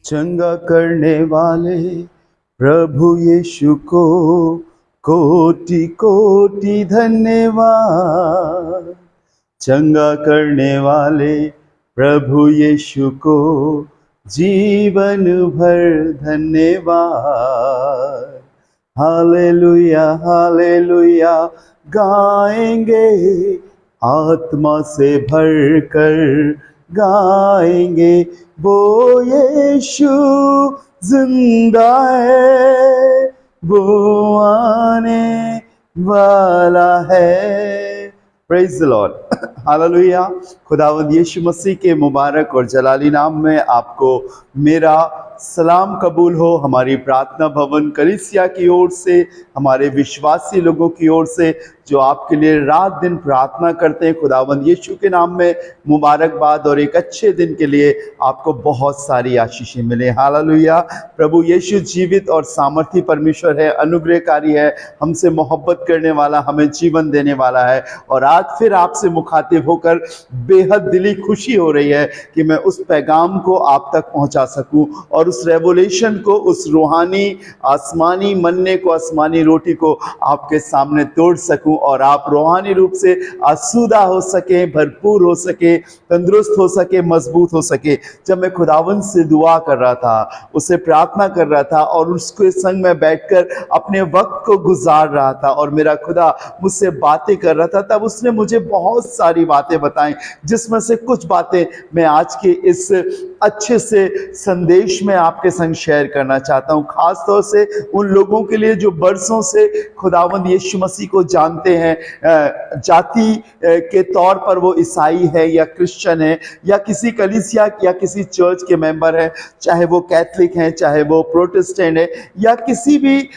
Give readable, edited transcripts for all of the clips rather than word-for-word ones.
चंगा करने वाले प्रभु यीशु को कोटि कोटि धन्यवाद। चंगा करने वाले प्रभु यीशु को जीवन भर धन्यवाद। हालेलुया हालेलुया गाएंगे, आत्मा से भरकर गाएंगे, वो यीशु जिंदा है, वो आने वाला है। Praise the Lord, hallelujah. खुदावंद यीशु मसीह के मुबारक और जलाली नाम में आपको मेरा सलाम कबूल हो। हमारी प्रार्थना भवन कलीसिया की ओर से, हमारे विश्वासी लोगों की ओर से जो आपके लिए रात दिन प्रार्थना करते हैं, खुदावंद यीशु के नाम में मुबारकबाद और एक अच्छे दिन के लिए आपको बहुत सारी आशीषें मिले। हालेलुया। प्रभु यीशु जीवित और सामर्थी परमेश्वर है, अनुग्रहकारी है, हमसे मोहब्बत करने वाला, हमें जीवन देने वाला है। और आज फिर आपसे मुखातिब होकर बेहद दिली खुशी हो रही है कि मैं उस पैगाम को आप तक पहुंचा सकूं और उस रेवोल्यूशन को, उस रूहानी आसमानी मन्ने को, आसमानी रोटी को आपके सामने तोड़ सकूं और आप रूहानी रूप से आसूदा हो सके, भरपूर हो सके, तंदुरुस्त हो सके, मजबूत हो सके। जब मैं खुदावंद से दुआ कर रहा था, उससे प्रार्थना कर रहा था और उसके संग में बैठकर अपने वक्त को गुजार रहा था और मेरा खुदा मुझसे बातें कर रहा था, तब उसने मुझे बहुत सारी बातें बताई, जिसमें से कुछ बातें मैं आज के इस अच्छे से संदेश में आपके संग शेयर करना चाहता हूं। खास तौर से उन लोगों के लिए जो बरसों से खुदावंद यीशु मसीह को जानते हैं, जाति के तौर पर वो ईसाई है या क्रिश्चियन है या किसी कलीसिया या किसी चर्च के मेंबर है, चाहे वो कैथलिक हैं, चाहे वो प्रोटेस्टेंट है या किसी भी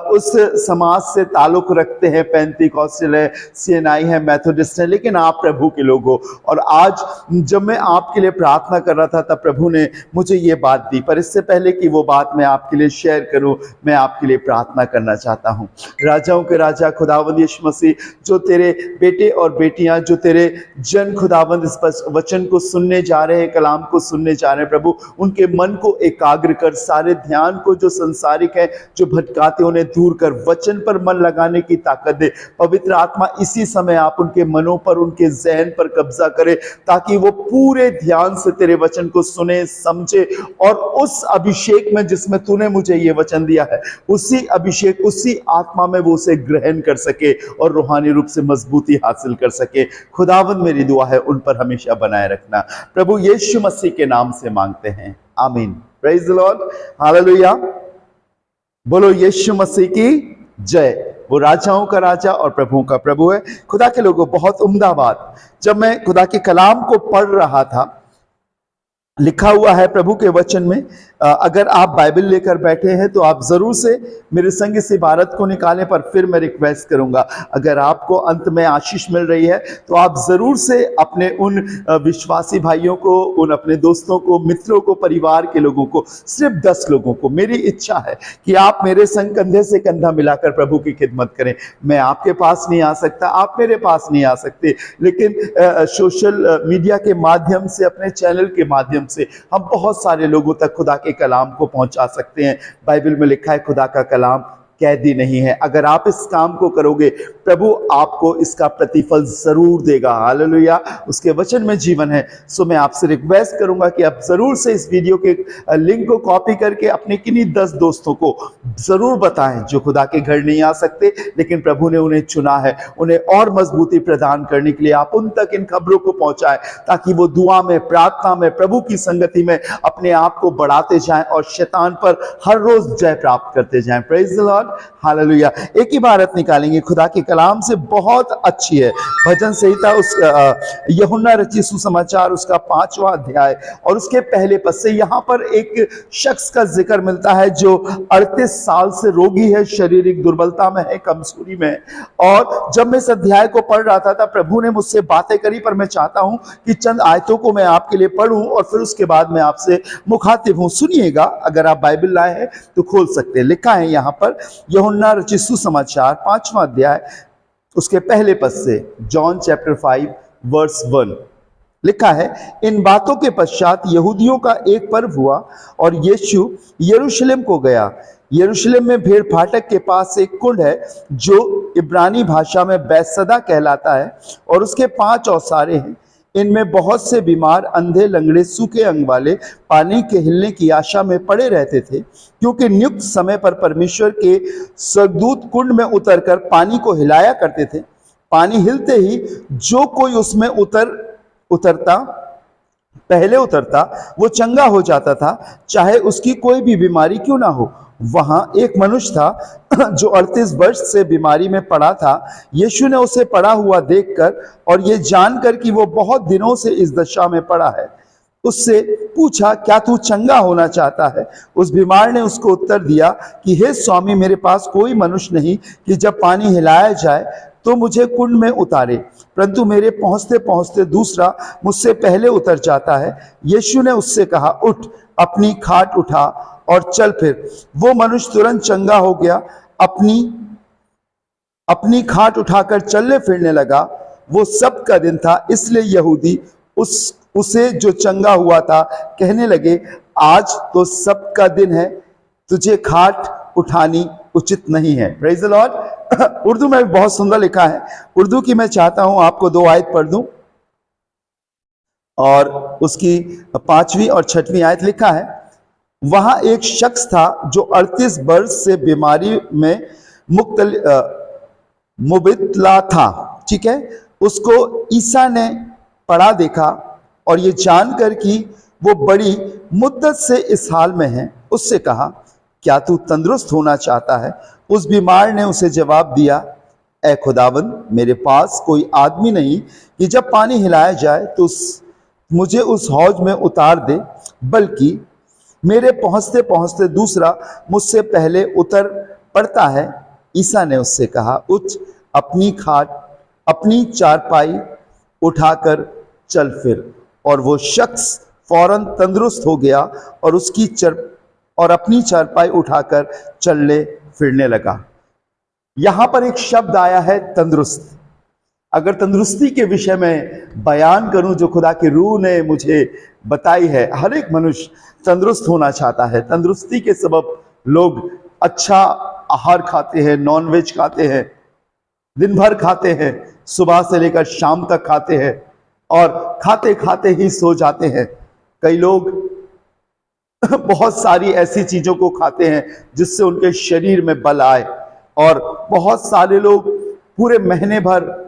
उस समाज से ताल्लुक रखते हैं, पेंटिकॉस्टल है, सीएनआई है, मेथोडिस्ट है, लेकिन आप प्रभु के लोग हो। और आज जब मैं आपके लिए प्रार्थना कर रहा था तब प्रभु ने मुझे ये बात दी, पर इससे पहले कि वो बात मैं आपके लिए शेयर करूं, मैं आपके लिए प्रार्थना करना चाहता हूं। राजाओं के राजा खुदावंद यीशु मसीह, जो तेरे बेटे और बेटियां, जो तेरे जन खुदावंद इस वचन को सुनने जा रहे हैं, कलाम को सुनने जा रहे हैं, प्रभु उनके मन को एकाग्र कर, सारे ध्यान को जो संसारिक है, जो भटकाते उन्हें दूर कर, वचन पर मन लगाने की ताकत दे। पवित्र आत्मा इसी समय आप उनके मनों पर, उनके जहन पर कब्जा करे, ताकि वो पूरे ध्यान से तेरे वचन को सुने, समझे और उस अभिषेक में जिसमें तूने मुझे ये वचन दिया है, उसी अभिषेक, उसी आत्मा में वो उसे ग्रहण कर सके और रूहानी रूप से मजबूती हासिल कर सके। खुदावंद मेरी दुआ है उन पर हमेशा बनाए रखना। प्रभु यीशु मसीह के नाम से मांगते हैं, आमीन। Praise the Lord, hallelujah. बोलो यीशु मसीह की जय। वो राजाओं का राजा और प्रभुओं का प्रभु है। खुदा के लोगों, बहुत उम्दा बात, जब मैं खुदा के कलाम को पढ़ रहा था, लिखा हुआ है प्रभु के वचन में, अगर आप बाइबल लेकर बैठे हैं तो आप जरूर से मेरे संग इस इबारत को निकालें। पर फिर मैं रिक्वेस्ट करूंगा, अगर आपको अंत में आशीष मिल रही है तो आप जरूर से अपने उन विश्वासी भाइयों को, उन अपने दोस्तों को, मित्रों को, परिवार के लोगों को, सिर्फ 10 लोगों को, मेरी इच्छा है कि आप मेरे संग कंधे से कंधा मिलाकर प्रभु की खिदमत करें। मैं आपके पास नहीं आ सकता, आप मेरे पास नहीं आ सकते, लेकिन सोशल मीडिया के माध्यम से, अपने चैनल के माध्यम से हम बहुत सारे लोगों तक खुदा के कलाम को पहुंचा सकते हैं। बाइबल में लिखा है, खुदा का कलाम कैदी नहीं है। अगर आप इस काम को करोगे, प्रभु आपको इसका प्रतिफल जरूर देगा। हालेलुया। उसके वचन में जीवन है। सो मैं आपसे रिक्वेस्ट करूंगा कि आप जरूर से इस वीडियो के लिंक को कॉपी करके अपने किन्हीं 10 दोस्तों को जरूर बताएं, जो खुदा के घर नहीं आ सकते लेकिन प्रभु ने उन्हें चुना है, उन्हें और मजबूती प्रदान करने के लिए आप उन तक इन खबरों को पहुंचाएं, ताकि वो दुआ में, प्रार्थना में, प्रभु की संगति में अपने आप को बढ़ाते जाएं और शैतान पर हर रोज जय प्राप्त करते जाएं। Praise the Lord, hallelujah. एक इबारत निकालेंगे खुदा के कलाम से, बहुत अच्छी है। भजन संहिता, उस यूहन्ना रचित सुसमाचार, उसका 5वां अध्याय और उसके पहले पद से यहाँ पर एक शख्स का जिक्र मिलता है जो 38 साल से रोगी है, शारीरिक दुर्बलता में है, कमजोरी में। और जब मैं इस अध्याय को पढ़ रहा था तब प्रभु ने मुझसे बातें करी, पर मैं चाहता हूं कि चंद आयतों को मैं आपके लिए पढ़ूं और फिर उसके बाद मैं आपसे मुखातिब हूं। सुनिएगा, अगर आप बाइबल लाए हैं तो खोल सकते हैं। लिखा है यहाँ पर, यूहन्ना रचित सुसमाचार 5वां अध्याय उसके पहले पद से, जॉन चैप्टर 5 वर्स 1 लिखा है, इन बातों के पश्चात यहूदियों का एक पर्व हुआ और यीशु यरूशलेम को गया। यरूशलेम में भेड़ फाटक के पास एक कुंड है जो इब्रानी भाषा में बैतसदा कहलाता है, और उसके 5 औसारे हैं। इनमें बहुत से बीमार, अंधे, लंगड़े, सूखे अंग वाले पानी के हिलने की आशा में पड़े रहते थे, क्योंकि नियुक्त समय पर परमेश्वर के स्वर्गदूत कुंड में उतरकर पानी को हिलाया करते थे। पानी हिलते ही जो कोई उसमें पहले उतरता वो चंगा हो जाता था, चाहे उसकी कोई भी बीमारी क्यों ना हो। वहां एक मनुष्य था जो 38 वर्ष से बीमारी में पड़ा था। यीशु ने उसे पड़ा हुआ देखकर और ये जानकर कि वो बहुत दिनों से इस दशा में पड़ा है, उससे पूछा, क्या तू चंगा होना चाहता है? उस बीमार ने उसको उत्तर दिया कि हे स्वामी, मेरे पास कोई मनुष्य नहीं कि जब पानी हिलाया जाए तो मुझे कुंड में उतारे, परंतु मेरे पहुंचते पहुंचते दूसरा मुझसे पहले उतर जाता है। यीशु ने उससे कहा, उठ, अपनी खाट उठा और चल फिर। वो मनुष्य तुरंत चंगा हो गया, अपनी खाट उठाकर चलने फिरने लगा। वो सब का दिन था, इसलिए यहूदी उसे जो चंगा हुआ था कहने लगे, आज तो सब का दिन है, तुझे खाट उठानी उचित नहीं है। Praise the Lord. उर्दू में भी बहुत सुंदर लिखा है। उर्दू की मैं चाहता हूं आपको 2 आयत पढ़ दूं, और उसकी 5वीं और 6वीं आयत लिखा है, वहां एक शख्स था जो 38 वर्ष से बीमारी में मुब्तला था। ठीक है, उसको ईसा ने पड़ा देखा और ये जानकर कि वो बड़ी मुद्दत से इस हाल में है, उससे कहा, क्या तू तंदुरुस्त होना चाहता है? उस बीमार ने उसे जवाब दिया, ऐ खुदावंद, मेरे पास कोई आदमी नहीं कि जब पानी हिलाया जाए तो मुझे उस हौज में उतार दे, बल्कि मेरे पहुंचते पहुंचते दूसरा मुझसे पहले उतर पड़ता है। ईसा ने उससे कहा, उठ, अपनी खाट, अपनी चारपाई उठाकर चल फिर। और वो शख्स फौरन तंदुरुस्त हो गया और अपनी चारपाई उठाकर चलने फिरने लगा। यहां पर एक शब्द आया है, तंदुरुस्त। अगर तंदुरुस्ती के विषय में बयान करूं जो खुदा की रूह ने मुझे बताई है, हर एक मनुष्य तंदुरुस्त होना चाहता है। तंदुरुस्ती के सबब लोग अच्छा आहार खाते हैं, नॉनवेज खाते हैं, दिन भर खाते हैं, सुबह से लेकर शाम तक खाते हैं और खाते खाते ही सो जाते हैं। कई लोग बहुत सारी ऐसी चीजों को खाते हैं जिससे उनके शरीर में बल आए, और बहुत सारे लोग पूरे महीने भर,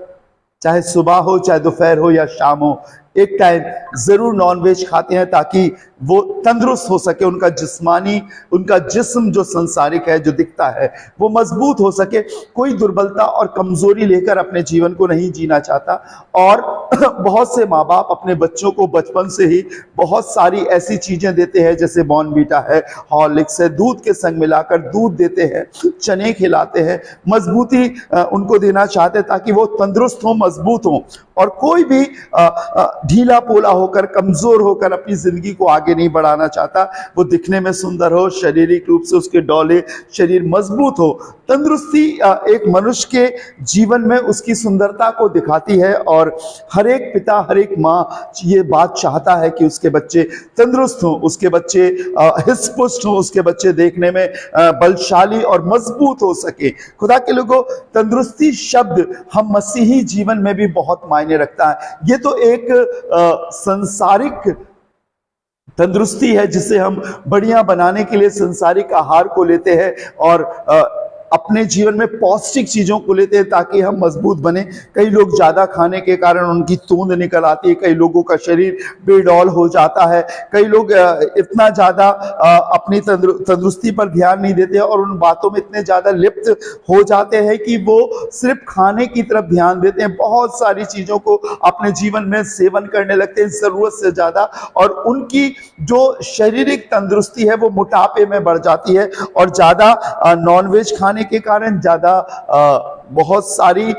चाहे सुबह हो, चाहे दोपहर हो या शाम हो, एक टाइम जरूर नॉनवेज खाते हैं ताकि वो तंदुरुस्त हो सके, उनका जिस्म जो संसारिक है, जो दिखता है, वो मजबूत हो सके। कोई दुर्बलता और कमजोरी लेकर अपने जीवन को नहीं जीना चाहता। और बहुत से माँ बाप अपने बच्चों को बचपन से ही बहुत सारी ऐसी चीजें देते हैं, जैसे बॉर्नवीटा है, हॉर्लिक्स है, दूध के संग मिलाकर दूध देते हैं, चने खिलाते हैं, मजबूती उनको देना चाहते हैं ताकि वो तंदुरुस्त हो, मजबूत हो। और कोई भी ढीला पोला होकर, कमजोर होकर अपनी जिंदगी को आगे नहीं बढ़ाना चाहता। वो दिखने में सुंदर हो, शारीरिक रूप से उसके डौले शरीर मजबूत हो। तंदुरुस्ती एक मनुष्य के जीवन में उसकी सुंदरता को दिखाती है, और हर एक पिता, हर एक माँ ये बात चाहता है कि उसके बच्चे तंदुरुस्त हों, उसके बच्चे हिस्पुष्ट हों, उसके बच्चे देखने में बलशाली और मजबूत हो सके। खुदा के लोगों, तंदुरुस्ती शब्द हम मसीही जीवन में भी बहुत मायने रखता है। ये तो एक संसारिक तंदुरुस्ती है जिसे हम बढ़िया बनाने के लिए संसारिक आहार को लेते हैं और अपने जीवन में पौष्टिक चीजों को लेते हैं ताकि हम मजबूत बने। कई लोग ज्यादा खाने के कारण उनकी तूंद निकल आती है, कई लोगों का शरीर बेडौल हो जाता है, कई लोग इतना ज्यादा अपनी तंदुरुस्ती पर ध्यान नहीं देते और उन बातों में इतने ज्यादा लिप्त हो जाते हैं कि वो सिर्फ खाने की तरफ ध्यान देते हैं, बहुत सारी चीजों को अपने जीवन में सेवन करने लगते हैं जरूरत से ज्यादा, और उनकी जो शारीरिक तंदुरुस्ती है वो मोटापे में बढ़ जाती है। और ज्यादा नॉनवेज खाने के कारण, ज्यादा बहुत सारी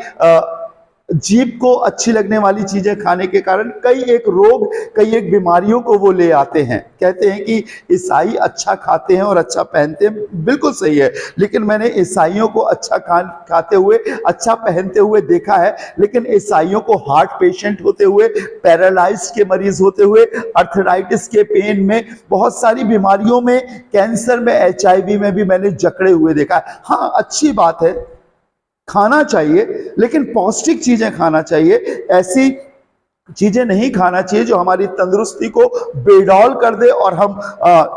जीभ को अच्छी लगने वाली चीजें खाने के कारण कई एक रोग, कई एक बीमारियों को वो ले आते हैं। कहते हैं कि ईसाई अच्छा खाते हैं और अच्छा पहनते हैं, बिल्कुल सही है, लेकिन मैंने ईसाइयों को अच्छा खाते हुए, अच्छा पहनते हुए देखा है, लेकिन ईसाइयों को हार्ट पेशेंट होते हुए, पैरालाइज के मरीज होते हुए, अर्थराइटिस के पेन में, बहुत सारी बीमारियों में, कैंसर में, HIV में भी मैंने जकड़े हुए देखा है। हाँ, अच्छी बात है, खाना चाहिए, लेकिन पौष्टिक चीजें खाना चाहिए। ऐसी चीजें नहीं खाना चाहिए जो हमारी तंदुरुस्ती को बेडौल कर दे और हम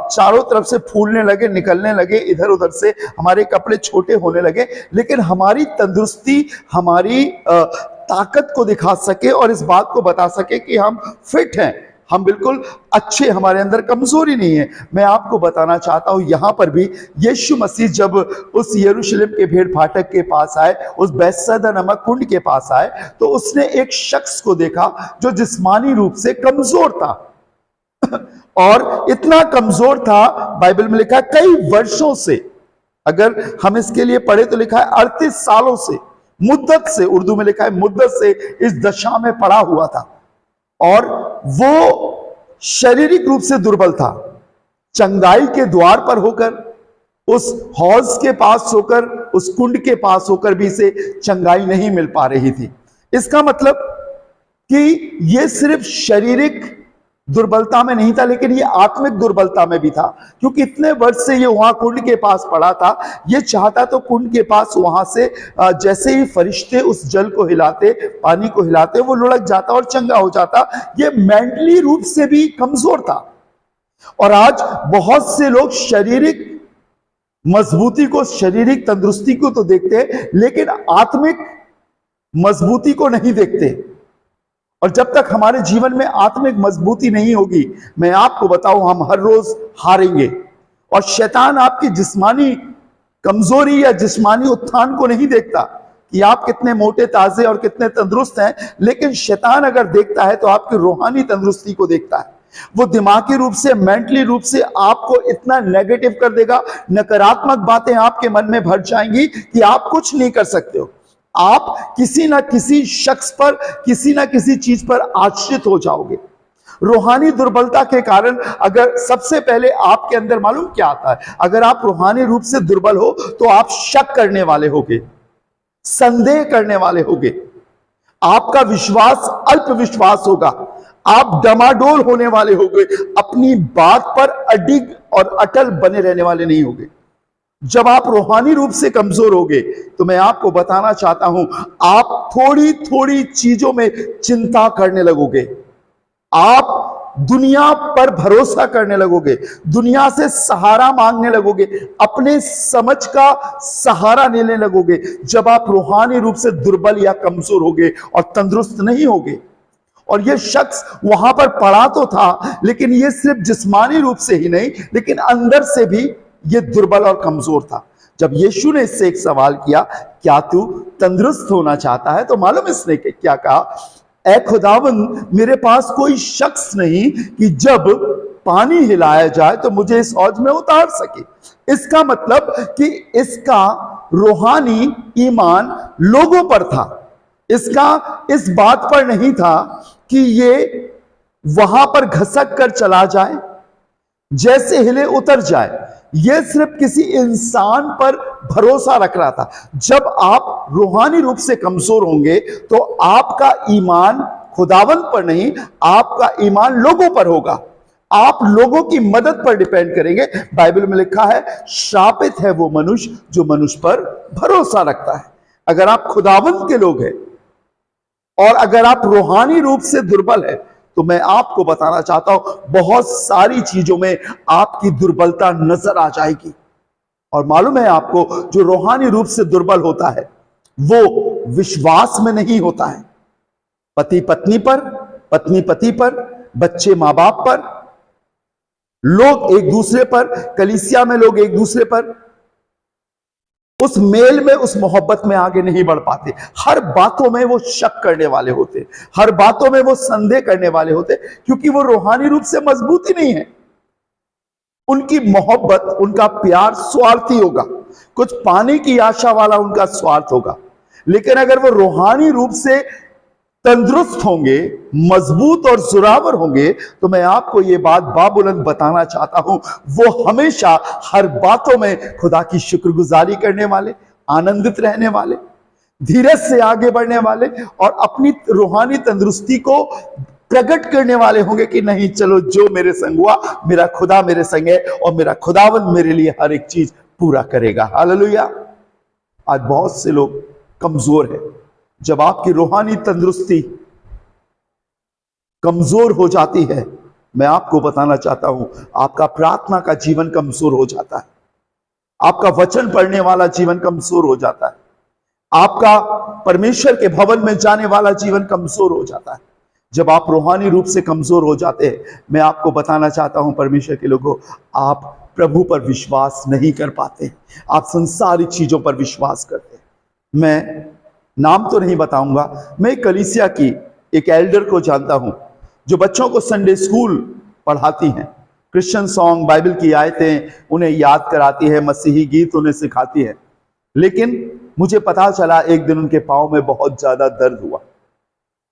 चारों तरफ से फूलने लगे, निकलने लगे, इधर उधर से हमारे कपड़े छोटे होने लगे, लेकिन हमारी तंदुरुस्ती, हमारी ताकत को दिखा सके और इस बात को बता सके कि हम फिट हैं, हम बिल्कुल अच्छे, हमारे अंदर कमजोरी नहीं है। मैं आपको बताना चाहता हूं, यहां पर भी यीशु मसीह जब उस यरूशलेम के भेड़ फाटक के पास आए, उस बैतसैदा नामक कुंड के पास आए, तो उसने एक शख्स को देखा जो जिस्मानी रूप से कमजोर था और इतना कमजोर था, बाइबल में लिखा है कई वर्षों से, अगर हम इसके लिए पढ़े तो लिखा है 38 सालों से, मुद्दत से, उर्दू में लिखा है मुद्दत से इस दशा में पड़ा हुआ था और वो शारीरिक रूप से दुर्बल था। चंगाई के द्वार पर होकर, उस हौज के पास होकर, उस कुंड के पास होकर भी इसे चंगाई नहीं मिल पा रही थी। इसका मतलब कि ये सिर्फ शारीरिक दुर्बलता में नहीं था, लेकिन ये आत्मिक दुर्बलता में भी था, क्योंकि इतने वर्ष से ये वहां कुंड के पास पड़ा था। ये चाहता तो कुंड के पास वहां से जैसे ही फरिश्ते उस जल को हिलाते, पानी को हिलाते, वो लुढ़क जाता और चंगा हो जाता। ये मेंटली रूप से भी कमजोर था। और आज बहुत से लोग शारीरिक मजबूती को, शारीरिक तंदुरुस्ती को तो देखते हैं, लेकिन आत्मिक मजबूती को नहीं देखते। और जब तक हमारे जीवन में आत्मिक मजबूती नहीं होगी, मैं आपको बताऊं, हम हर रोज हारेंगे। और शैतान आपकी जिस्मानी कमजोरी या जिस्मानी उत्थान को नहीं देखता कि आप कितने मोटे ताजे और कितने तंदुरुस्त हैं, लेकिन शैतान अगर देखता है तो आपकी रूहानी तंदुरुस्ती को देखता है। वो दिमागी रूप से, मेंटली रूप से आपको इतना नेगेटिव कर देगा, नकारात्मक बातें आपके मन में भर जाएंगी कि आप कुछ नहीं कर सकते हो। आप किसी ना किसी शख्स पर, किसी ना किसी चीज पर आश्रित हो जाओगे। रूहानी दुर्बलता के कारण अगर सबसे पहले आपके अंदर मालूम क्या आता है, अगर आप रूहानी रूप से दुर्बल हो तो आप शक करने वाले होगे, संदेह करने वाले होगे, आपका विश्वास अल्प विश्वास होगा, आप डमाडोल होने वाले होगे, अपनी बात पर अडिग और अटल बने रहने वाले नहीं होगे। जब आप रूहानी रूप से कमजोर होगे तो मैं आपको बताना चाहता हूं, आप थोड़ी थोड़ी चीजों में चिंता करने लगोगे, आप दुनिया पर भरोसा करने लगोगे, दुनिया से सहारा मांगने लगोगे, अपने समझ का सहारा लेने लगोगे। जब आप रूहानी रूप से दुर्बल या कमजोर होगे और तंदुरुस्त नहीं होगे। और यह शख्स वहां पर पड़ा तो था, लेकिन यह सिर्फ जिस्मानी रूप से ही नहीं, लेकिन अंदर से भी ये दुर्बल और कमजोर था। जब यीशु ने इससे एक सवाल किया, क्या तू तंदुरुस्त होना चाहता है, तो मालूम इसने क्या कहा, ऐ खुदावंद, मेरे पास कोई शख्स नहीं कि जब पानी हिलाया जाए तो मुझे इस हौज में उतार सके। इसका मतलब कि इसका रूहानी ईमान लोगों पर था, इसका इस बात पर नहीं था कि ये वहां पर घसक कर चला जाए, जैसे हिले उतर जाए। यह सिर्फ किसी इंसान पर भरोसा रख रहा था। जब आप रूहानी रूप से कमजोर होंगे तो आपका ईमान खुदावंद पर नहीं, आपका ईमान लोगों पर होगा, आप लोगों की मदद पर डिपेंड करेंगे। बाइबल में लिखा है, श्रापित है वो मनुष्य जो मनुष्य पर भरोसा रखता है। अगर आप खुदावंद के लोग हैं और अगर आप रूहानी रूप से दुर्बल है, तो मैं आपको बताना चाहता हूं, बहुत सारी चीजों में आपकी दुर्बलता नजर आ जाएगी। और मालूम है आपको, जो रूहानी रूप से दुर्बल होता है वो विश्वास में नहीं होता है। पति पत्नी पर, पत्नी पति पर, बच्चे मां बाप पर, लोग एक दूसरे पर, कलीसिया में लोग एक दूसरे पर, उस मेल में, उस मोहब्बत में आगे नहीं बढ़ पाते। हर बातों में वो शक करने वाले होते, हर बातों में वो संदेह करने वाले होते, क्योंकि वो रूहानी रूप से मजबूत ही नहीं है। उनकी मोहब्बत, उनका प्यार स्वार्थी होगा, कुछ पाने की आशा वाला उनका स्वार्थ होगा। लेकिन अगर वो रूहानी रूप से तंदुरुस्त होंगे, मजबूत और जोरावर होंगे, तो मैं आपको ये बात बाबुलंद बताना चाहता हूं, वो हमेशा हर बातों में खुदा की शुक्रगुजारी करने वाले, आनंदित रहने वाले, धीरज से आगे बढ़ने वाले और अपनी रूहानी तंदुरुस्ती को प्रकट करने वाले होंगे कि नहीं, चलो जो मेरे संग हुआ, मेरा खुदा मेरे संग है और मेरा खुदावंद मेरे लिए हर एक चीज पूरा करेगा। हालेलुया। आज बहुत से लोग कमजोर हैं। जब आपकी रूहानी तंदुरुस्ती कमजोर हो जाती है, मैं आपको बताना चाहता हूं, आपका प्रार्थना का जीवन कमजोर हो जाता है, आपका वचन पढ़ने वाला जीवन कमजोर हो जाता है, आपका परमेश्वर के भवन में जाने वाला जीवन कमजोर हो जाता है। जब आप रूहानी रूप से कमजोर हो जाते हैं, मैं आपको बताना चाहता हूं परमेश्वर के लोगों, आप प्रभु पर विश्वास नहीं कर पाते, आप संसारिक चीजों पर विश्वास करते हैं। मैं नाम तो नहीं बताऊंगा, मैं कलीसिया की एक एल्डर को जानता हूं जो बच्चों को संडे स्कूल पढ़ाती हैं, क्रिश्चियन सॉन्ग, बाइबल की आयतें उन्हें याद कराती है, मसीही गीत उन्हें सिखाती है। लेकिन मुझे पता चला एक दिन उनके पांव में बहुत ज्यादा दर्द हुआ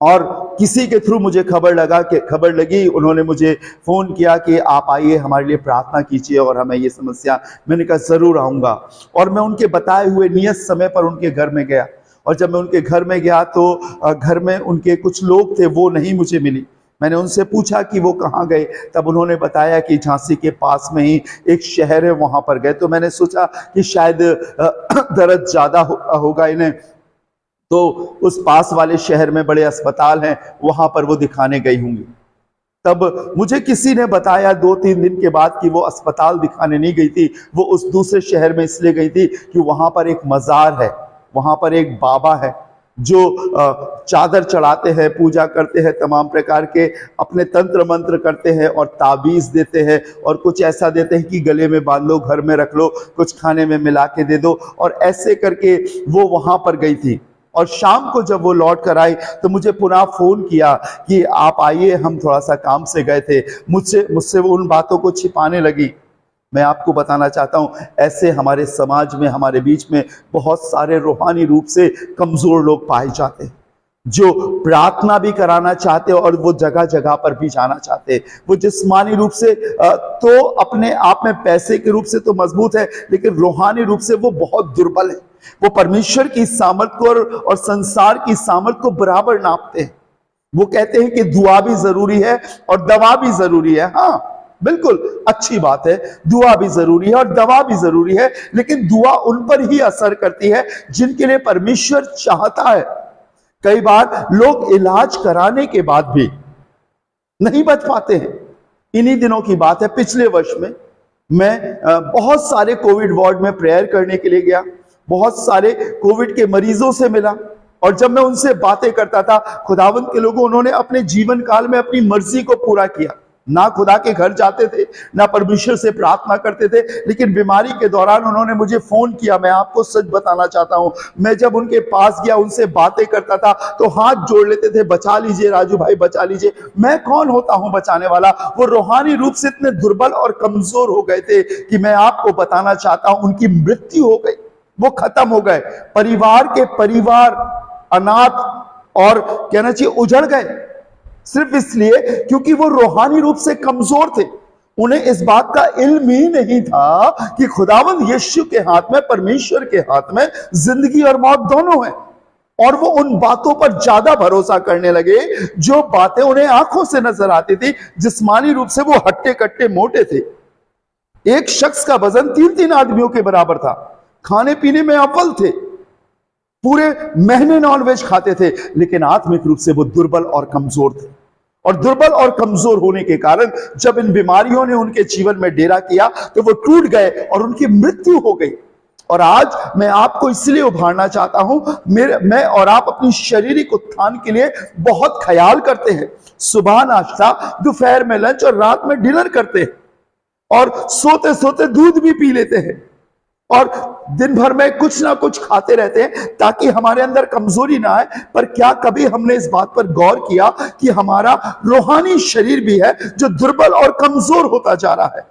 और किसी के थ्रू मुझे खबर लगी, उन्होंने मुझे फोन किया कि आप आइए हमारे लिए प्रार्थना कीजिए और हमें ये समस्या। मैंने कहा जरूर आऊंगा और मैं उनके बताए हुए नियत समय पर उनके घर में गया और जब मैं उनके घर में गया तो घर में उनके कुछ लोग थे, वो नहीं मुझे मिली। मैंने उनसे पूछा कि वो कहाँ गए, तब उन्होंने बताया कि झांसी के पास में ही एक शहर है, वहां पर गए। तो मैंने सोचा कि शायद दर्द ज्यादा होगा इन्हें, तो उस पास वाले शहर में बड़े अस्पताल हैं, वहां पर वो दिखाने गई होंगी। तब मुझे किसी ने बताया 2-3 दिन के बाद कि वो अस्पताल दिखाने नहीं गई थी, वो उस दूसरे शहर में इसलिए गई थी कि वहां पर एक मजार है, वहां पर एक बाबा है जो चादर चढ़ाते हैं, पूजा करते हैं, तमाम प्रकार के अपने तंत्र मंत्र करते हैं और ताबीज देते हैं और कुछ ऐसा देते हैं कि गले में बांध लो, घर में रख लो, कुछ खाने में मिला के दे दो। और ऐसे करके वो वहां पर गई थी और शाम को जब वो लौट कर आई तो मुझे पुनः फोन किया कि आप आइए, हम थोड़ा सा काम से गए थे। मुझसे वो उन बातों को छिपाने लगी। मैं आपको बताना चाहता हूं, ऐसे हमारे समाज में, हमारे बीच में बहुत सारे रूहानी रूप से कमजोर लोग पाए जाते हैं जो प्रार्थना भी कराना चाहते हैं और वो जगह जगह पर भी जाना चाहते हैं। वो जिस्मानी रूप से तो अपने आप में पैसे के रूप से तो मजबूत है, लेकिन रूहानी रूप से वो बहुत दुर्बल है। वो परमेश्वर की सामर्थ को और संसार की सामर्थ को बराबर नापते हैं। वो कहते हैं कि दुआ भी जरूरी है और दवा भी जरूरी है। हाँ, बिल्कुल अच्छी बात है, दुआ भी जरूरी है और दवा भी जरूरी है, लेकिन दुआ उन पर ही असर करती है जिनके लिए परमेश्वर चाहता है। कई बार लोग इलाज कराने के बाद भी नहीं बच पाते हैं। इन्हीं दिनों की बात है, पिछले वर्ष में मैं बहुत सारे कोविड वार्ड में प्रेयर करने के लिए गया, बहुत सारे कोविड के मरीजों से मिला और जब मैं उनसे बातें करता था, खुदावंद के लोगों, उन्होंने अपने जीवन काल में अपनी मर्जी को पूरा किया। ना खुदा के घर जाते थे, ना परमेश्वर से प्रार्थना करते थे, लेकिन बीमारी के दौरान उन्होंने मुझे फोन किया। मैं आपको सच बताना चाहता हूं, मैं जब उनके पास गया, उनसे बातें करता था तो हाथ जोड़ लेते थे, बचा लीजिए राजू भाई, बचा लीजिए। मैं कौन होता हूं बचाने वाला? वो रूहानी रूप से इतने दुर्बल और कमजोर हो गए थे कि मैं आपको बताना चाहता हूं, उनकी मृत्यु हो गई, वो खत्म हो गए। परिवार अनाथ और कहना चाहिए उजड़ गए, सिर्फ इसलिए क्योंकि वो रूहानी रूप से कमजोर थे। उन्हें इस बात का इल्म ही नहीं था कि खुदावंद यीशु के हाथ में, परमेश्वर के हाथ में जिंदगी और मौत दोनों हैं। और वो उन बातों पर ज्यादा भरोसा करने लगे जो बातें उन्हें आंखों से नजर आती थी। जिस्मानी रूप से वो हट्टे कट्टे मोटे थे। एक शख्स का वजन 3-3 आदमियों के बराबर था। खाने पीने में अव्वल थे, पूरे महीने नॉनवेज खाते थे, लेकिन आत्मिक रूप से वो दुर्बल और कमजोर थे। और दुर्बल और कमजोर होने के कारण जब इन बीमारियों ने उनके जीवन में डेरा किया तो वो टूट गए और उनकी मृत्यु हो गई। और आज मैं आपको इसलिए उभारना चाहता हूं, मैं और आप अपनी शारीरिक उत्थान के लिए बहुत ख्याल करते हैं। सुबह नाश्ता, दोपहर में लंच और रात में डिनर करते हैं और सोते सोते दूध भी पी लेते हैं और दिन भर में कुछ ना कुछ खाते रहते हैं ताकि हमारे अंदर कमजोरी ना आए। पर क्या कभी हमने इस बात पर गौर किया कि हमारा रूहानी शरीर भी है जो दुर्बल और कमजोर होता जा रहा है?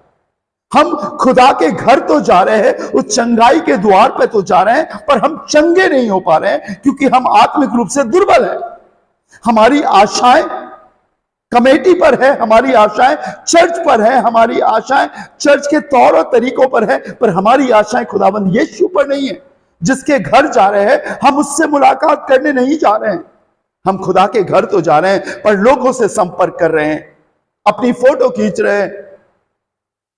हम खुदा के घर तो जा रहे हैं, उस चंगाई के द्वार पे तो जा रहे हैं, पर हम चंगे नहीं हो पा रहे हैं क्योंकि हम आत्मिक रूप से दुर्बल हैं। हमारी आशाएं कमेटी पर है, हमारी आशाएं चर्च पर है, हमारी आशाएं चर्च के तौर और तरीकों पर है, पर हमारी आशाएं खुदाबंद यीशु पर नहीं है। जिसके घर जा रहे हैं हम उससे मुलाकात करने नहीं जा रहे हैं। हम खुदा के घर तो जा रहे हैं पर लोगों से संपर्क कर रहे हैं, अपनी फोटो खींच रहे हैं,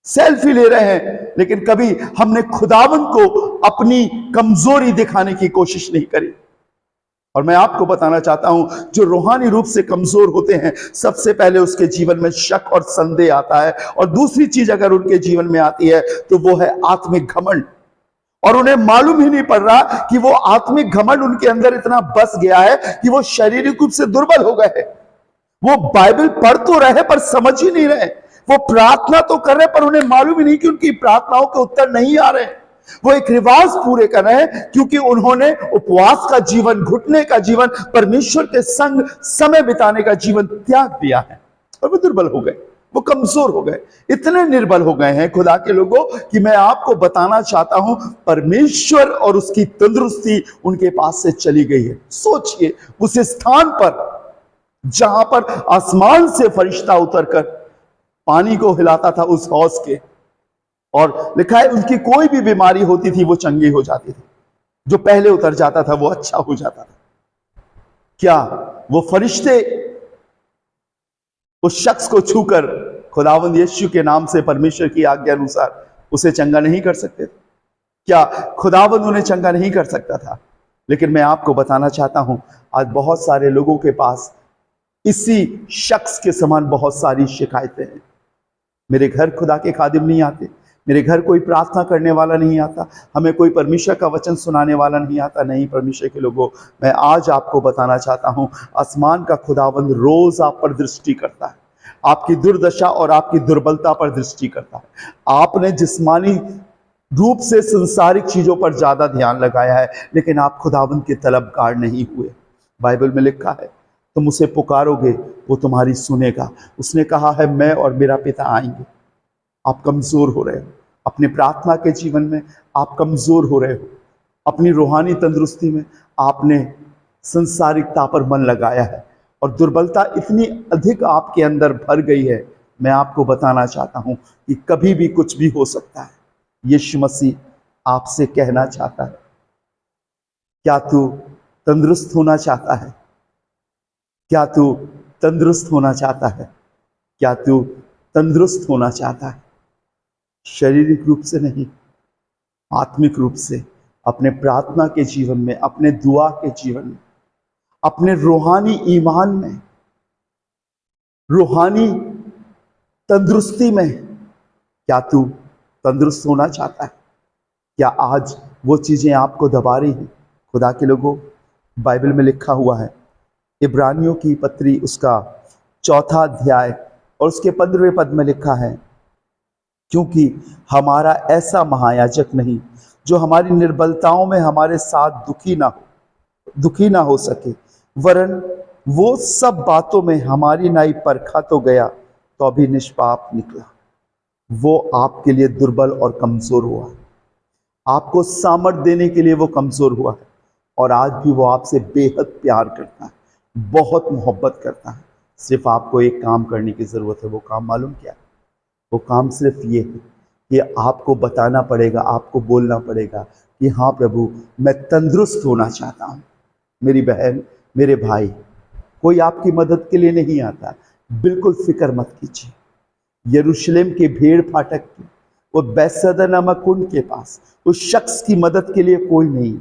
सेल्फी ले रहे हैं, लेकिन कभी हमने खुदावंद को अपनी कमजोरी दिखाने की कोशिश नहीं करी। और मैं आपको बताना चाहता हूं, जो रूहानी रूप से कमजोर होते हैं सबसे पहले उसके जीवन में शक और संदेह आता है, और दूसरी चीज अगर उनके जीवन में आती है तो वो है आत्मिक घमंड। और उन्हें मालूम ही नहीं पड़ रहा कि वो आत्मिक घमंड उनके अंदर इतना बस गया है कि वो शारीरिक रूप से दुर्बल हो गए हैं। वो बाइबल पढ़ तो रहे पर समझ ही नहीं रहे, वो प्रार्थना तो कर रहे पर उन्हें मालूम ही नहीं कि उनकी प्रार्थनाओं के उत्तर नहीं आ रहे। वो एक रिवाज पूरे कर रहे हैं क्योंकि उन्होंने उपवास का जीवन, घुटने का जीवन, परमेश्वर के संग समय बिताने का जीवन त्याग दिया है, और वो दुर्बल हो गए, वो कमजोर हो गए, इतने निर्बल हो गए हैं खुदा के लोगों कि मैं आपको बताना चाहता हूं परमेश्वर और उसकी तंदुरुस्ती उनके पास से चली गई है। सोचिए उस स्थान पर जहां पर आसमान से फरिश्ता उतरकर पानी को हिलाता था उस हौज के, और लिखा है उनकी कोई भी बीमारी होती थी वो चंगी हो जाती थी, जो पहले उतर जाता था वो अच्छा हो जाता था। क्या वो फरिश्ते उस शख्स को छूकर खुदावंद यीशु के नाम से परमेश्वर की आज्ञा अनुसार उसे चंगा नहीं कर सकते थे? क्या खुदावंद उन्हें चंगा नहीं कर सकता था? लेकिन मैं आपको बताना चाहता हूं, आज बहुत सारे लोगों के पास इसी शख्स के समान बहुत सारी शिकायतें हैं। मेरे घर खुदा के खादिम नहीं आते, मेरे घर कोई प्रार्थना करने वाला नहीं आता, हमें कोई परमेश्वर का वचन सुनाने वाला नहीं आता। नहीं परमेश्वर के लोगों, मैं आज आपको बताना चाहता हूं, आसमान का खुदावंद रोज आप पर दृष्टि करता है, आपकी दुर्दशा और आपकी दुर्बलता पर दृष्टि करता है। आपने जिस्मानी रूप से संसारिक चीजों पर ज्यादा ध्यान लगाया है, लेकिन आप खुदावंद के तलबगार नहीं हुए। बाइबल में लिखा है तुम उसे पुकारोगे वो तुम्हारी सुनेगा। उसने कहा है मैं और मेरा पिता आएंगे। आप कमजोर हो रहे हो अपने प्रार्थना के जीवन में, आप कमजोर हो रहे हो अपनी रूहानी तंदुरुस्ती में, आपने संसारिकता पर मन लगाया है और दुर्बलता इतनी अधिक आपके अंदर भर गई है। मैं आपको बताना चाहता हूं कि कभी भी कुछ भी हो सकता है। यीशु मसीह आपसे कहना चाहता है, क्या तू तंदुरुस्त होना चाहता है? क्या तू तंदुरुस्त होना चाहता है? क्या तू तंदुरुस्त होना चाहता है? शारीरिक रूप से नहीं, आत्मिक रूप से, अपने प्रार्थना के जीवन में, अपने दुआ के जीवन में, अपने रूहानी ईमान में, रूहानी तंदुरुस्ती में। क्या तू तंदुरुस्त होना चाहता है? क्या आज वो चीजें आपको दबा रही हैं? खुदा के लोगों, बाइबल में लिखा हुआ है, इब्रानियों की पत्री उसका 4 अध्याय और उसके 15वें पद में लिखा है, क्योंकि हमारा ऐसा महायाजक नहीं जो हमारी निर्बलताओं में हमारे साथ दुखी ना हो सके, वरन वो सब बातों में हमारी नाई परखा तो गया तो भी निष्पाप निकला। वो आपके लिए दुर्बल और कमजोर हुआ, आपको सामर्थ देने के लिए वो कमजोर हुआ है, और आज भी वो आपसे बेहद प्यार करता है, बहुत मोहब्बत करता है। सिर्फ आपको एक काम करने की जरूरत है। वो काम मालूम क्या है? वो काम सिर्फ ये है कि आपको बताना पड़ेगा, आपको बोलना पड़ेगा कि हाँ प्रभु, मैं तंदुरुस्त होना चाहता हूँ। मेरी बहन, मेरे भाई, कोई आपकी मदद के लिए नहीं आता, बिल्कुल फिक्र मत कीजिए। यरूशलेम के भेड़ फाटक की वो बैतसैदा नामक कुंड के पास उस शख्स की मदद के लिए कोई नहीं,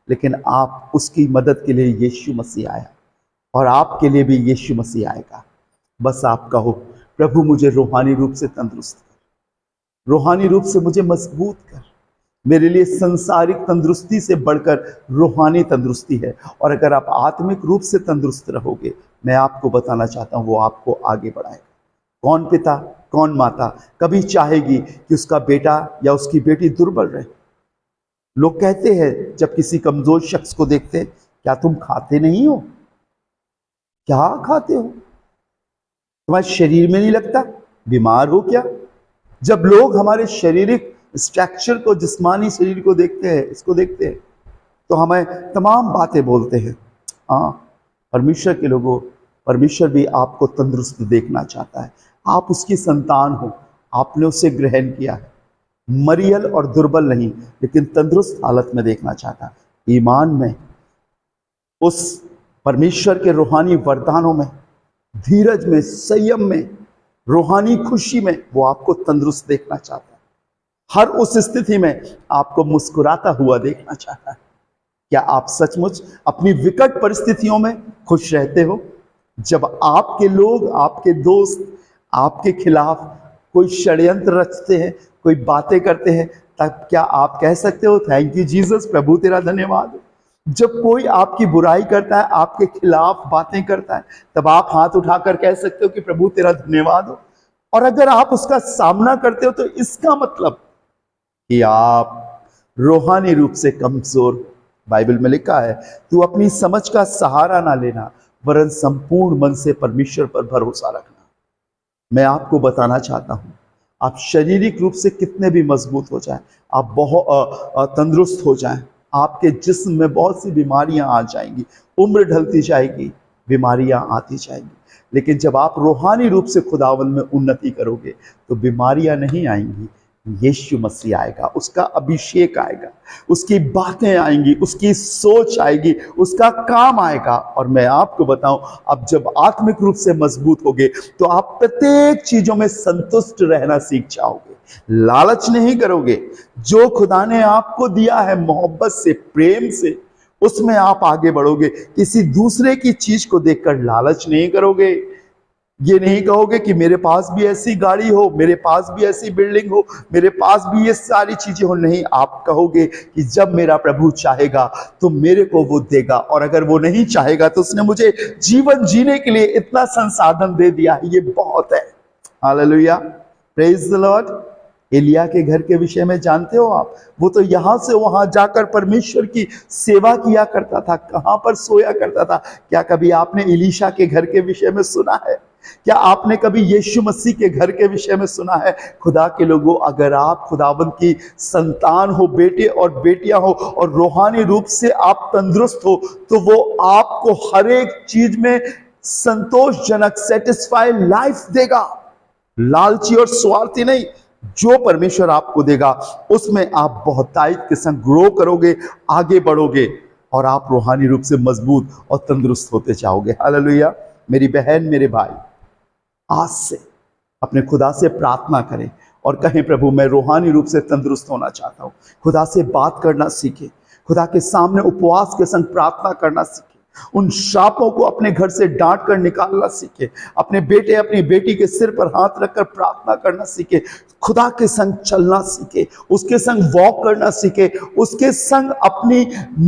लेकिन आप उसकी मदद के लिए यीशु मसीह आया, और आपके लिए भी यीशु मसीह आएगा। बस आप कहो, प्रभु मुझे रूहानी रूप से तंदुरुस्त कर, रूहानी रूप से मुझे मजबूत कर। मेरे लिए संसारिक तंदुरुस्ती से बढ़कर रूहानी तंदुरुस्ती है, और अगर आप आत्मिक रूप से तंदुरुस्त रहोगे, मैं आपको बताना चाहता हूँ वो आपको आगे बढ़ाएगा। कौन पिता, कौन माता कभी चाहेगी कि उसका बेटा या उसकी बेटी दुर्बल रहे? लोग कहते हैं जब किसी कमजोर शख्स को देखते हैं, क्या तुम खाते नहीं हो? क्या खाते हो? तुम्हारे शरीर में नहीं लगता? बीमार हो क्या? जब लोग हमारे शारीरिक स्ट्रक्चर को, जिस्मानी शरीर को देखते हैं, इसको देखते हैं, तो हमें तमाम बातें बोलते हैं। हाँ, परमेश्वर के लोगों, परमेश्वर भी आपको तंदुरुस्त देखना चाहता है। आप उसकी संतान हो, आपने उसे ग्रहण किया है, मरियल और दुर्बल नहीं, लेकिन तंदुरुस्त हालत में देखना चाहता है। ईमान में, उस परमेश्वर के रूहानी वरदानों में, धीरज में, संयम में, रूहानी खुशी में वो आपको तंदुरुस्त देखना चाहता है। हर उस स्थिति में आपको मुस्कुराता हुआ देखना चाहता है। क्या आप सचमुच अपनी विकट परिस्थितियों में खुश रहते हो? जब आपके लोग, आपके दोस्त आपके खिलाफ कोई षड्यंत्र रचते हैं, कोई बातें करते हैं, तब क्या आप कह सकते हो थैंक यू जीसस, प्रभु तेरा धन्यवाद? जब कोई आपकी बुराई करता है, आपके खिलाफ बातें करता है, तब आप हाथ उठाकर कह सकते हो कि प्रभु तेरा धन्यवाद हो। और अगर आप उसका सामना करते हो तो इसका मतलब कि आप रूहानी रूप से कमजोर हो। बाइबल में लिखा है, तू अपनी समझ का सहारा ना लेना, वरन संपूर्ण मन से परमेश्वर पर भरोसा रखना। मैं आपको बताना चाहता हूं, आप शारीरिक रूप से कितने भी मजबूत हो जाएं, आप बहुत तंदुरुस्त हो जाएं, आपके जिस्म में बहुत सी बीमारियां आ जाएंगी, उम्र ढलती जाएगी, बीमारियां आती जाएंगी, लेकिन जब आप रूहानी रूप से खुदावंद में उन्नति करोगे तो बीमारियां नहीं आएंगी। यीशु मसीह आएगा, उसका अभिषेक आएगा, उसकी बातें आएंगी, उसकी सोच आएगी, उसका काम आएगा। और मैं आपको बताऊं, अब जब आत्मिक रूप से मजबूत होगे तो आप प्रत्येक चीजों में संतुष्ट रहना सीख जाओगे, लालच नहीं करोगे। जो खुदा ने आपको दिया है मोहब्बत से, प्रेम से, उसमें आप आगे बढ़ोगे। किसी दूसरे की चीज को देखकर लालच नहीं करोगे। ये नहीं कहोगे कि मेरे पास भी ऐसी गाड़ी हो, मेरे पास भी ऐसी बिल्डिंग हो, मेरे पास भी ये सारी चीजें हो। नहीं, आप कहोगे कि जब मेरा प्रभु चाहेगा तो मेरे को वो देगा, और अगर वो नहीं चाहेगा तो उसने मुझे जीवन जीने के लिए इतना संसाधन दे दिया है, ये बहुत है। Hallelujah, praise the lord. एलिया के घर के विषय में जानते हो आप? वो तो यहां से वहां जाकर परमेश्वर की सेवा किया करता था। कहां पर सोया करता था? क्या कभी आपने एलीशा के घर के विषय में सुना है? क्या आपने कभी यीशु मसीह के घर के विषय में सुना है? खुदा के लोगों, अगर आप खुदावंद की संतान हो, बेटे और बेटियां हो, और रूहानी रूप से आप तंदुरुस्त हो, तो वो आपको हर एक चीज में संतोषजनक, सेटिस्फाइड लाइफ देगा। लालची और स्वार्थी नहीं, जो परमेश्वर आपको देगा उसमें आप बहुतायत के संग ग्रो करोगे, आगे बढ़ोगे, और आप रूहानी रूप से मजबूत और तंदुरुस्त होते जाओगे। हालेलुया। मेरी बहन, मेरे भाई, आज से अपने खुदा से प्रार्थना करें और कहें, प्रभु मैं रूहानी रूप से तंदुरुस्त होना चाहता हूं। खुदा से बात करना सीखें, खुदा के सामने उपवास के संग प्रार्थना करना सीखें, उन श्रापों को अपने घर से डांट कर निकालना सीखे, अपने बेटे अपनी बेटी के सिर पर हाथ रखकर प्रार्थना करना सीखे, खुदा के संग चलना सीखे, उसके संग वॉक करना सीखे, उसके संग अपनी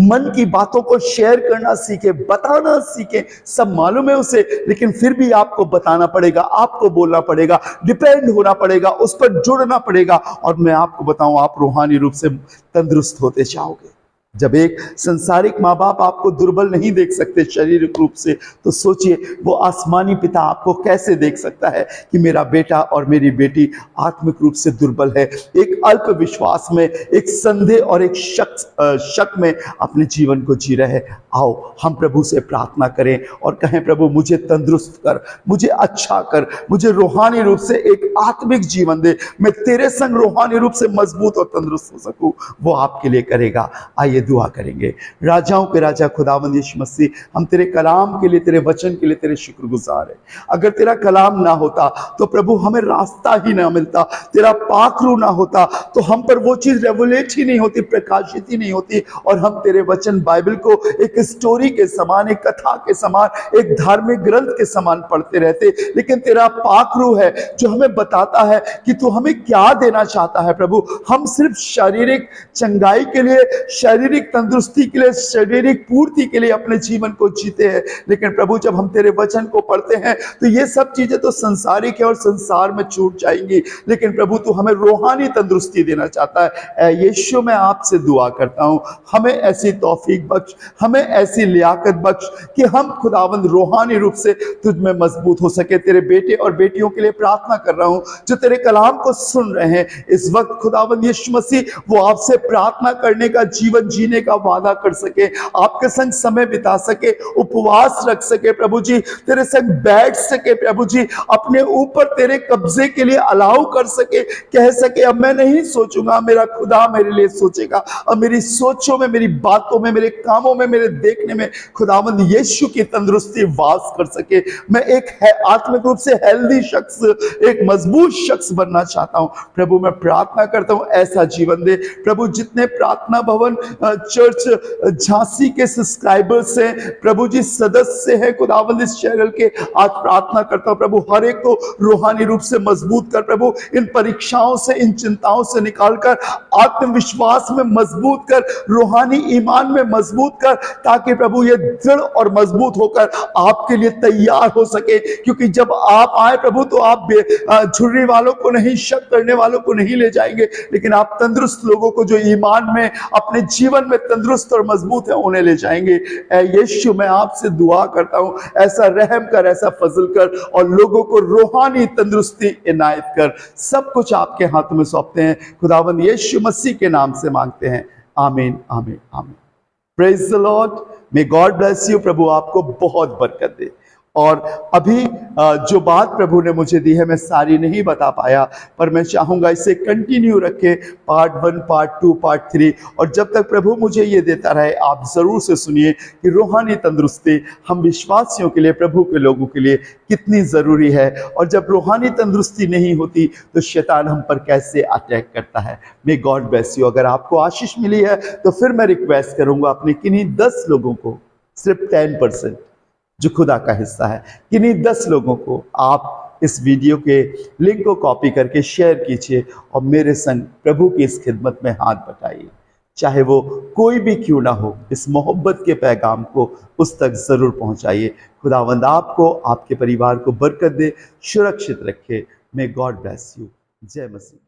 मन की बातों को शेयर करना सीखे, बताना सीखे। सब मालूम है उसे, लेकिन फिर भी आपको बताना पड़ेगा, आपको बोलना पड़ेगा, डिपेंड होना पड़ेगा, उस पर जुड़ना पड़ेगा। और मैं आपको बताऊं, आप रूहानी रूप से तंदुरुस्त होते जाओगे। जब एक संसारिक माँ बाप आपको दुर्बल नहीं देख सकते शारीरिक रूप से, तो सोचिए वो आसमानी पिता आपको कैसे देख सकता है कि मेरा बेटा और मेरी बेटी आत्मिक रूप से दुर्बल है, एक अल्प विश्वास में, एक संदेह और एक शक में अपने जीवन को जी रहे। आओ हम प्रभु से प्रार्थना करें और कहें, प्रभु मुझे तंदुरुस्त कर, मुझे अच्छा कर, मुझे रूहानी रूप से एक आत्मिक जीवन दे, मैं तेरे संग रूहानी रूप से मजबूत और तंदुरुस्त हो सकूं। वो आपके लिए करेगा। आइए दुआ करेंगे। राजाओं के राजा खुदावंद यीशु मसीह, हम तेरे कलाम के लिए, तेरे वचन के लिए तेरे शुक्रगुजार हैं। अगर तेरा कलाम ना होता तो प्रभु हमें रास्ता ही ना मिलता, तेरा पाखरू ना होता तो हम पर वो चीज रेवलेट ही नहीं होती, प्रकाशित ही नहीं होती, और हम तेरे वचन बाइबल को एक स्टोरी के समान, एक कथा के समान, एक धार्मिक ग्रंथ के समान पढ़ते रहते। लेकिन तेरा पाखरू है जो हमें बताता है कि तू हमें क्या देना चाहता है। प्रभु हम सिर्फ शारीरिक चंगाई के लिए, शारीरिक तंदुरुस्ती के लिए, शारीरिक पूर्ति के लिए अपने जीवन को जीते हैं, लेकिन प्रभु जब हम तेरे वचन को पढ़ते हैं तो ये सब चीजें तो संसारिक है और संसार में छूट जाएंगी, लेकिन प्रभु तू हमें रूहानी तंदुरुस्ती देना चाहता है। यीशु मैं आपसे दुआ करता हूं, हमें ऐसी तौफीक बख्श, हमें ऐसी लियाकत बख्श कि हम खुदावंद रूहानी रूप से तुझ में मजबूत हो सके। तेरे बेटे और बेटियों के लिए प्रार्थना कर रहा हूं जो तेरे कलाम को सुन रहे हैं इस वक्त खुदावंद यीशु मसीह, वो आपसे प्रार्थना करने का, जीवन जीने का वादा कर सके, आपके संग समय बिता सके, उपवास रख सके प्रभु जी, तेरे संग बैठ सके प्रभु जी, अपने ऊपर तेरे कब्जे के लिए अलाउ कर सके, कह सके अब मैं नहीं सोचूंगा, मेरा खुदा मेरे लिए सोचेगा। अब मेरी सोचों में, मेरी बातों में, मेरे कामों में, मेरे देखने में खुदावंद यीशु की तंदुरुस्ती वास कर सके। मैं एक आत्मिक रूप से हेल्दी शख्स, एक मजबूत शख्स बनना चाहता हूं प्रभु। मैं प्रार्थना करता हूं ऐसा जीवन दे प्रभु। जितने प्रार्थना भवन चर्च झांसी के सब्सक्राइबर्स हैं प्रभु जी, सदस्य हैं खुदावंद इस चैनल के, आज प्रार्थना करता हूं प्रभु हर एक को रूहानी रूप से मजबूत कर प्रभु, इन परीक्षाओं से, इन चिंताओं से निकालकर आत्मविश्वास में मजबूत कर, रूहानी ईमान में मजबूत कर, ताकि प्रभु ये दृढ़ और मजबूत होकर आपके लिए तैयार हो सके। क्योंकि जब आप आए प्रभु तो आप झुर्री वालों को नहीं, शक करने वालों को नहीं ले जाएंगे, लेकिन आप तंदुरुस्त लोगों को जो ईमान में, अपने जीवन में तंदुरुस्त और मजबूत है, उन्हें ले जाएंगे। ऐ यीशु, मैं आपसे दुआ करता हूं ऐसा रहम कर, ऐसा फजल कर और लोगों को रूहानी तंदुरुस्ती इनायत कर। सब कुछ आपके हाथों में सौंपते हैं, खुदावंद यीशु मसीह के नाम से मांगते हैं, आमीन आमीन आमीन। Praise the Lord, may God bless you. प्रभु आपको बहुत बरकत दे। और अभी जो बात प्रभु ने मुझे दी है मैं सारी नहीं बता पाया, पर मैं चाहूँगा इसे कंटिन्यू रखे, पार्ट 1, पार्ट 2, पार्ट 3, और जब तक प्रभु मुझे ये देता रहे आप ज़रूर से सुनिए कि रूहानी तंदुरुस्ती हम विश्वासियों के लिए, प्रभु के लोगों के लिए कितनी ज़रूरी है। और जब रूहानी तंदुरुस्ती नहीं होती तो शैतान हम पर कैसे अटैक करता है। मे गॉड ब्लेस यू। अगर आपको आशीष मिली है तो फिर मैं रिक्वेस्ट करूँगा अपने किन्हीं 10 लोगों को, सिर्फ 10% जो खुदा का हिस्सा है, किन्हीं 10 लोगों को आप इस वीडियो के लिंक को कॉपी करके शेयर कीजिए और मेरे संग प्रभु की इस खिदमत में हाथ बटाइए। चाहे वो कोई भी क्यों ना हो, इस मोहब्बत के पैगाम को उस तक ज़रूर पहुंचाइए। खुदावंद आपको, आपके परिवार को बरकत दे, सुरक्षित रखे। मे गॉड ब्लेस यू। जय मसीह।